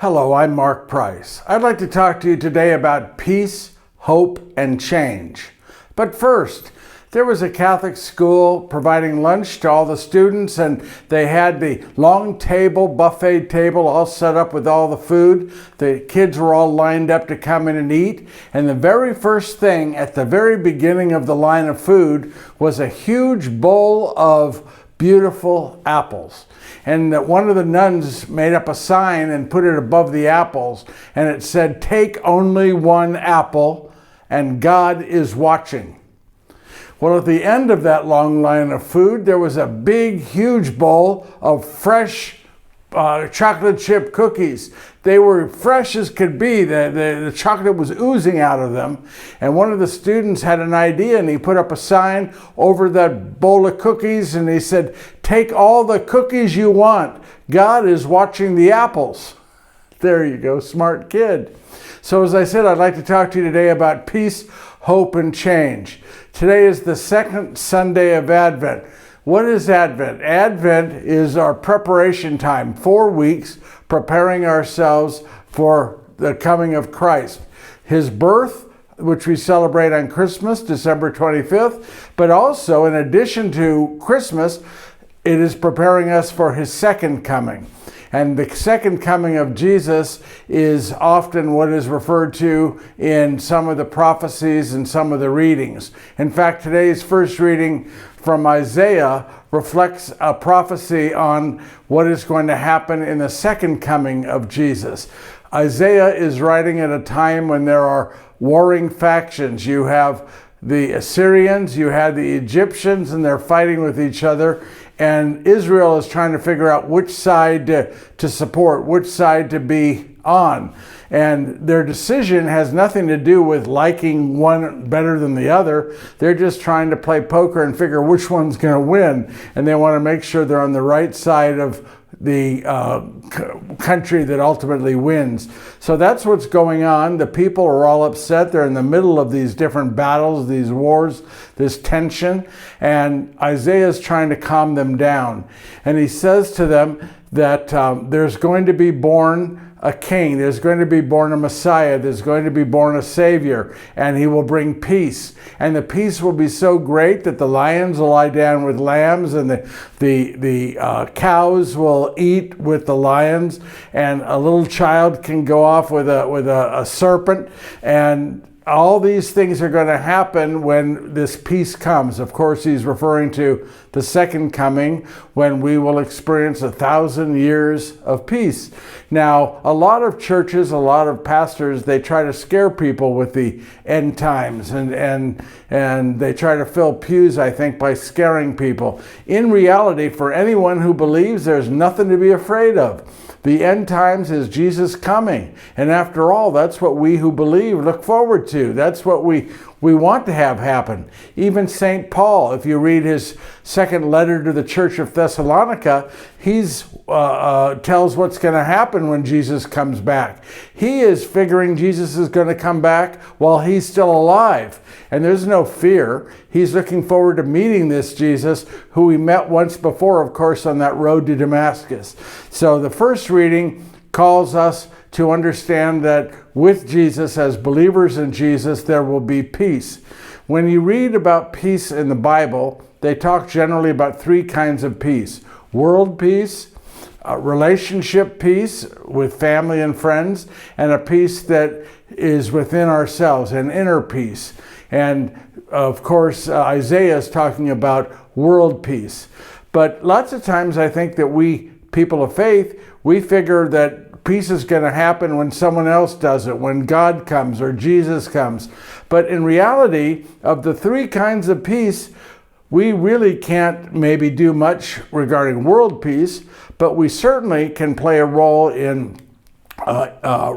Hello, I'm Mark Price. I'd like to talk to you today about peace, hope, and change. But first, there was a Catholic school providing lunch to all the students, and they had the long table, buffet table, all set up with all the food. The kids were all lined up to come in and eat, and the very first thing at the very beginning of the line of food was a huge bowl of beautiful apples. And one of the nuns made up a sign and put it above the apples, and it said, "Take only one apple, and God is watching." Well, at the end of that long line of food, there was a big, huge bowl of fresh chocolate chip cookies. They were fresh as could be. The chocolate was oozing out of them. And one of the students had an idea, and he put up a sign over that bowl of cookies, and he said, "Take all the cookies you want. God is watching the apples." There you go, smart kid. So as I said, I'd like to talk to you today about peace, hope, and change. Today is the second Sunday of Advent. What is Advent? Advent is our preparation time, 4 weeks preparing ourselves for the coming of Christ. His birth, which we celebrate on Christmas, December 25th, but also in addition to Christmas, it is preparing us for his second coming. And the second coming of Jesus is often what is referred to in some of the prophecies and some of the readings. In fact, today's first reading from Isaiah reflects a prophecy on what is going to happen in the second coming of Jesus. Isaiah is writing at a time when there are warring factions. You have the Syrians, you have the Egyptians, and they're fighting with each other. And Israel is trying to figure out which side to support, which side to be on. And their decision has nothing to do with liking one better than the other. They're just trying to play poker and figure which one's going to win. And they want to make sure they're on the right side of the country that ultimately wins. So that's what's going on. The people are all upset. They're in the middle of these different battles, these wars, this tension, and Isaiah is trying to calm them down. And he says to them that there's going to be born a king, there's going to be born a Messiah, there's going to be born a Savior, and he will bring peace. And the peace will be so great that the lions will lie down with lambs, and the cows will eat with the lions, and a little child can go off with a serpent, and all these things are going to happen when this peace comes. Of course, he's referring to the second coming, when we will experience 1,000 years of peace. Now, a lot of churches, a lot of pastors, they try to scare people with the end times, and they try to fill pews, I think, by scaring people. In reality, for anyone who believes, there's nothing to be afraid of. The end times is Jesus coming. And after all, that's what we who believe look forward to. That's what we want to have happen. Even St. Paul, if you read his second letter to the church of Thessalonica, he's tells what's going to happen when Jesus comes back. He is figuring Jesus is going to come back while he's still alive. And there's no fear. He's looking forward to meeting this Jesus, who he met once before, of course, on that road to Damascus. So the first reading calls us to understand that with Jesus, as believers in Jesus, there will be peace. When you read about peace in the Bible, they talk generally about 3 kinds of peace: world peace, relationship peace with family and friends, and a peace that is within ourselves, an inner peace. And of course, Isaiah is talking about world peace. But lots of times I think that we, people of faith, we figure that peace is going to happen when someone else does it, when God comes or Jesus comes. But in reality, of the 3 kinds of peace, we really can't maybe do much regarding world peace, but we certainly can play a role in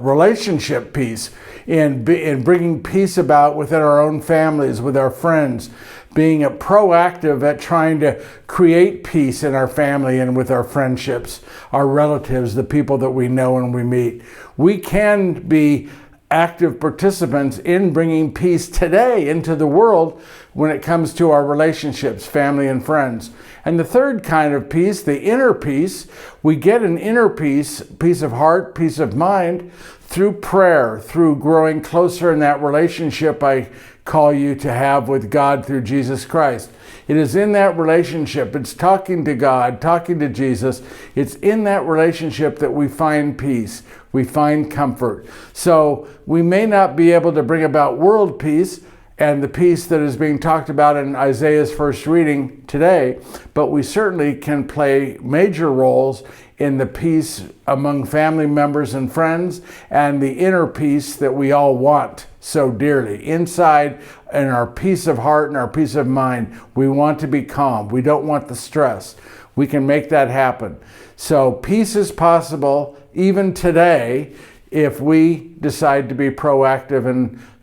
relationship peace, in bringing peace about within our own families, with our friends, being proactive at trying to create peace in our family and with our friendships, our relatives, the people that we know and we meet. We can be active participants in bringing peace today into the world when it comes to our relationships, family and friends. And the third kind of peace, the inner peace, we get an inner peace, peace of heart, peace of mind, through prayer, through growing closer in that relationship I call you to have with God through Jesus Christ. It is in that relationship, it's talking to God, talking to Jesus, it's in that relationship that we find peace, we find comfort. So we may not be able to bring about world peace and the peace that is being talked about in Isaiah's first reading today, but we certainly can play major roles in the peace among family members and friends and the inner peace that we all want so dearly. Inside, in our peace of heart and our peace of mind, we want to be calm. We don't want the stress. We can make that happen. So peace is possible even today if we decide to be proactive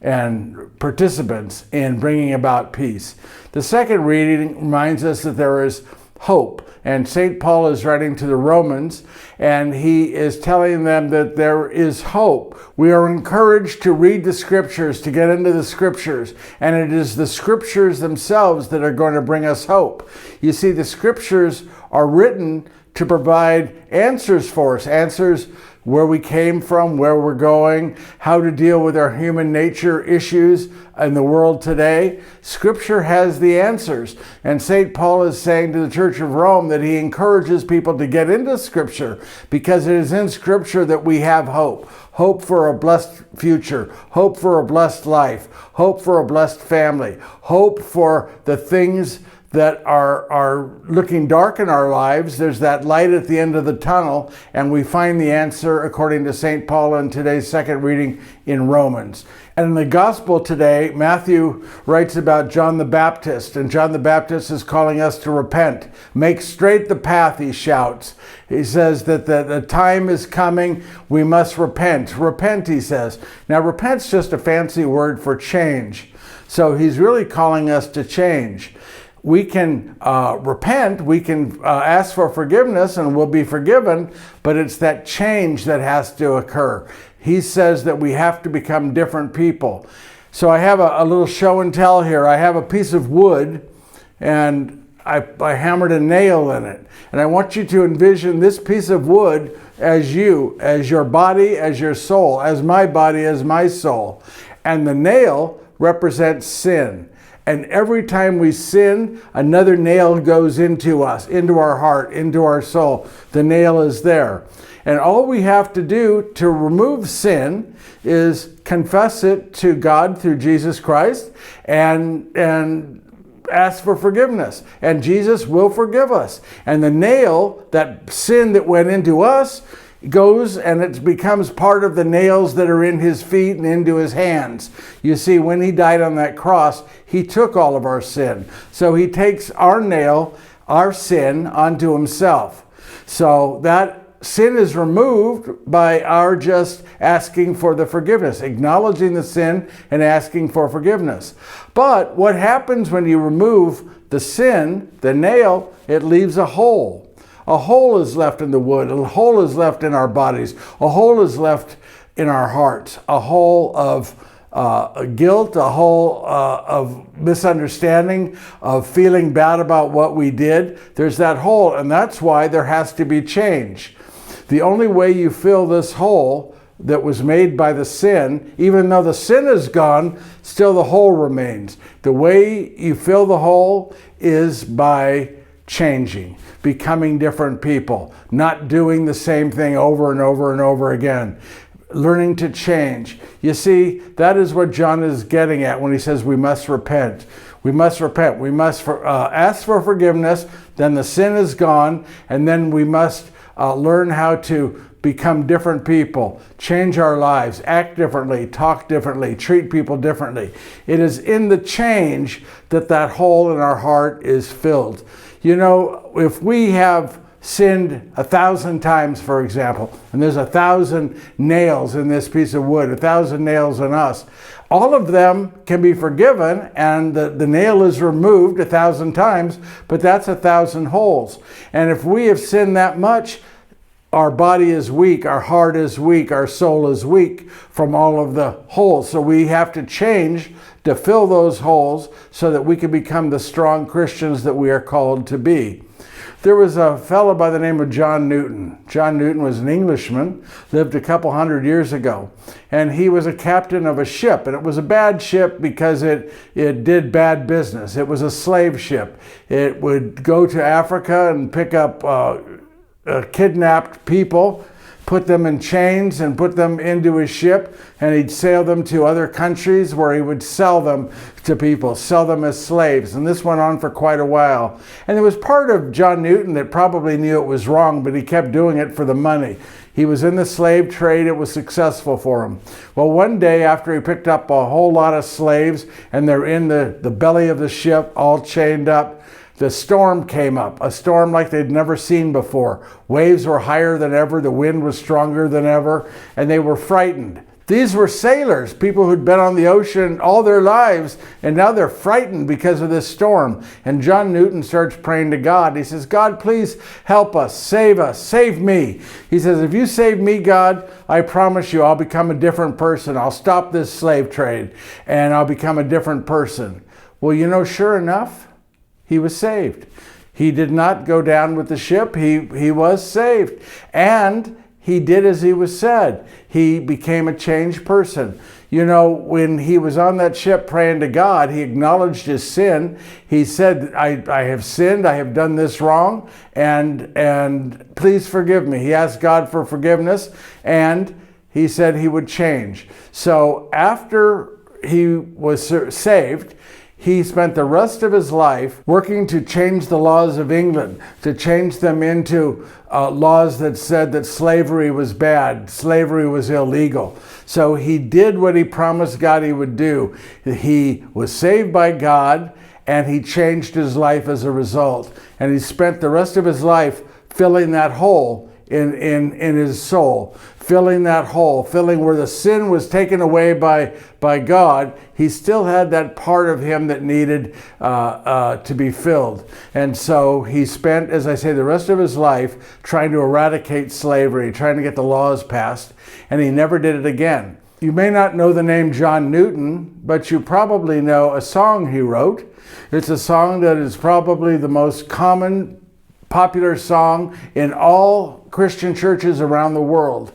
and participants in bringing about peace. The second reading reminds us that there is hope. And St. Paul is writing to the Romans, and he is telling them that there is hope. We are encouraged to read the scriptures, to get into the scriptures, and it is the scriptures themselves that are going to bring us hope. You see, the scriptures are written to provide answers for us, answers where we came from, where we're going, how to deal with our human nature issues in the world today. Scripture has the answers. And St. Paul is saying to the Church of Rome that he encourages people to get into Scripture because it is in Scripture that we have hope. Hope for a blessed future, hope for a blessed life, hope for a blessed family, hope for the things that are looking dark in our lives. There's that light at the end of the tunnel, and we find the answer according to St. Paul in today's second reading in Romans. And in the gospel today, Matthew writes about John the Baptist, and John the Baptist is calling us to repent. Make straight the path, he shouts. He says that the time is coming, we must repent. Repent, he says. Now, repent's just a fancy word for change. So he's really calling us to change. We can repent, we can ask for forgiveness and we'll be forgiven, but it's that change that has to occur. He says that we have to become different people. So I have a little show and tell here. I have a piece of wood and I hammered a nail in it. And I want you to envision this piece of wood as you, as your body, as your soul, as my body, as my soul. And the nail represents sin. And every time we sin, another nail goes into us, into our heart, into our soul. The nail is there. And all we have to do to remove sin is confess it to God through Jesus Christ and ask for forgiveness. And Jesus will forgive us. And the nail, that sin that went into us, goes and it becomes part of the nails that are in his feet and into his hands. You see, when he died on that cross, he took all of our sin. So he takes our nail, our sin, onto himself. So that sin is removed by our just asking for the forgiveness, acknowledging the sin and asking for forgiveness. But what happens when you remove the sin, the nail, it leaves a hole. A hole is left in the wood, a hole is left in our bodies, a hole is left in our hearts, a hole of guilt, a hole of misunderstanding, of feeling bad about what we did. There's that hole, and that's why there has to be change. The only way you fill this hole that was made by the sin, even though the sin is gone, still the hole remains. The way you fill the hole is by changing, becoming different people, not doing the same thing over and over and over again, learning to change. You see, that is what John is getting at when he says we must repent. We must repent. We must ask for forgiveness, then the sin is gone, and then we must learn how to become different people, change our lives, act differently, talk differently, treat people differently. It is in the change that that hole in our heart is filled. You know, if we have sinned 1,000 times, for example, and there's 1,000 nails in this piece of wood, 1,000 nails in us, all of them can be forgiven and the nail is removed 1,000 times, but that's 1,000 holes. And if we have sinned that much, our body is weak, our heart is weak, our soul is weak from all of the holes. So we have to change to fill those holes so that we can become the strong Christians that we are called to be. There was a fellow by the name of John Newton. John Newton was an Englishman, lived a couple hundred years ago, and he was a captain of a ship, and it was a bad ship because it did bad business. It was a slave ship. It would go to Africa and pick up kidnapped people, put them in chains and put them into his ship, and he'd sail them to other countries where he would sell them to people, sell them as slaves. And this went on for quite a while. And there was part of John Newton that probably knew it was wrong, but he kept doing it for the money. He was in the slave trade. It was successful for him. Well, one day after he picked up a whole lot of slaves and they're in the belly of the ship all chained up, the storm came up, a storm like they'd never seen before. Waves were higher than ever, the wind was stronger than ever, and they were frightened. These were sailors, people who'd been on the ocean all their lives, and now they're frightened because of this storm. And John Newton starts praying to God. He says, God, please help us, save me. He says, if you save me, God, I promise you I'll become a different person. I'll stop this slave trade, and I'll become a different person. Well, you know, sure enough, he was saved. He did not go down with the ship. He was saved. And he did as he was said. He became a changed person. You know, when he was on that ship praying to God, he acknowledged his sin. He said, I have sinned. I have done this wrong. And please forgive me. He asked God for forgiveness. And he said he would change. So after he was saved, he spent the rest of his life working to change the laws of England, to change them into laws that said that slavery was bad, slavery was illegal. So he did what he promised God he would do. He was saved by God, and he changed his life as a result. And he spent the rest of his life filling that hole in his soul, filling that hole, filling where the sin was taken away by God. He still had that part of him that needed to be filled. And so he spent, as I say, the rest of his life trying to eradicate slavery, trying to get the laws passed, and he never did it again. You may not know the name John Newton, but you probably know a song he wrote. It's a song that is probably the most common popular song in all Christian churches around the world.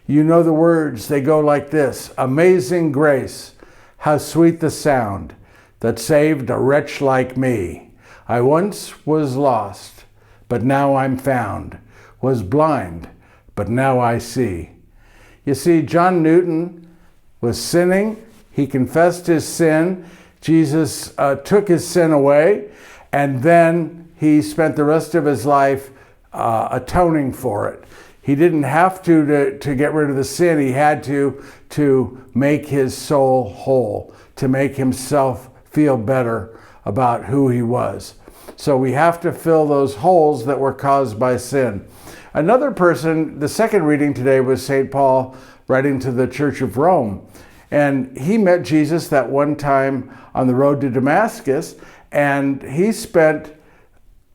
You know the words, they go like this: Amazing grace, how sweet the sound that saved a wretch like me. I once was lost, but now I'm found, was blind, but now I see. You see, John Newton was sinning. He confessed his sin. Jesus took his sin away, and then he spent the rest of his life atoning for it. He didn't have to get rid of the sin. He had to make his soul whole, to make himself feel better about who he was. So we have to fill those holes that were caused by sin. Another person, the second reading today was St. Paul writing to the Church of Rome. And he met Jesus that one time on the road to Damascus, and he spent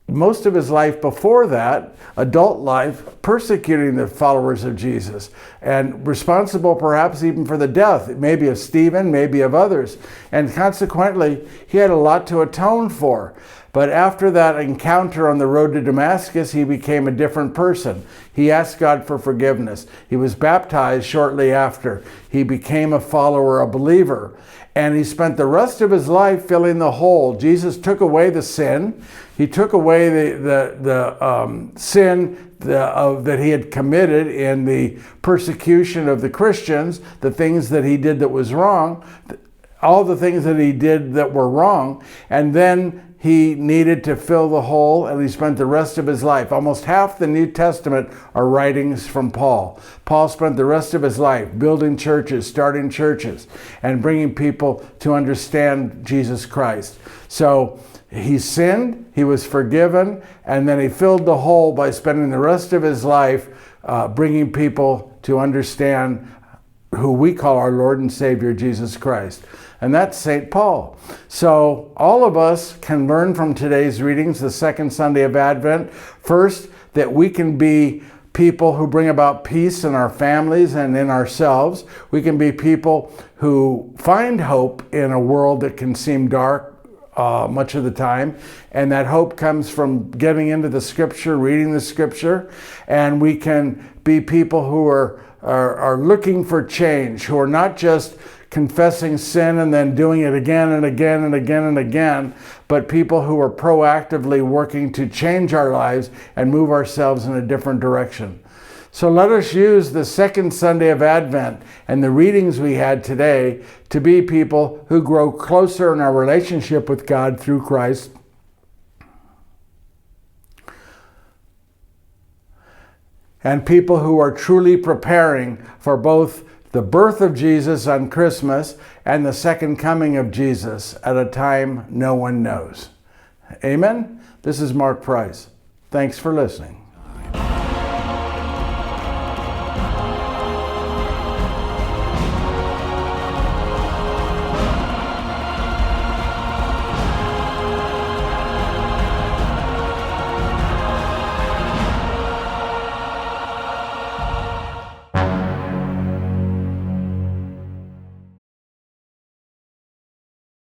most of his life before that, adult life, persecuting the followers of Jesus, and responsible perhaps even for the death, maybe of Stephen, maybe of others. And consequently, he had a lot to atone for. But after that encounter on the road to Damascus, he became a different person. He asked God for forgiveness. He was baptized shortly after. He became a follower, a believer. And he spent the rest of his life filling the hole. Jesus took away the sin. He took away the sin that he had committed in the persecution of the Christians, the things that he did that was wrong, all the things that he did that were wrong. And then he needed to fill the hole, and he spent the rest of his life. Almost half the New Testament are writings from Paul. Paul spent the rest of his life building churches, starting churches, and bringing people to understand Jesus Christ. So he sinned, he was forgiven, and then he filled the hole by spending the rest of his life bringing people to understand who we call our Lord and Savior, Jesus Christ. And that's St. Paul. So all of us can learn from today's readings, the second Sunday of Advent. First, that we can be people who bring about peace in our families and in ourselves. We can be people who find hope in a world that can seem dark much of the time, and that hope comes from getting into the scripture, reading the scripture. And we can be people who are looking for change, who are not just confessing sin and then doing it again and again and again and again, but people who are proactively working to change our lives and move ourselves in a different direction. So let us use the second Sunday of Advent and the readings we had today to be people who grow closer in our relationship with God through Christ. And people who are truly preparing for both the birth of Jesus on Christmas and the second coming of Jesus at a time no one knows. Amen? This is Mark Price. Thanks for listening.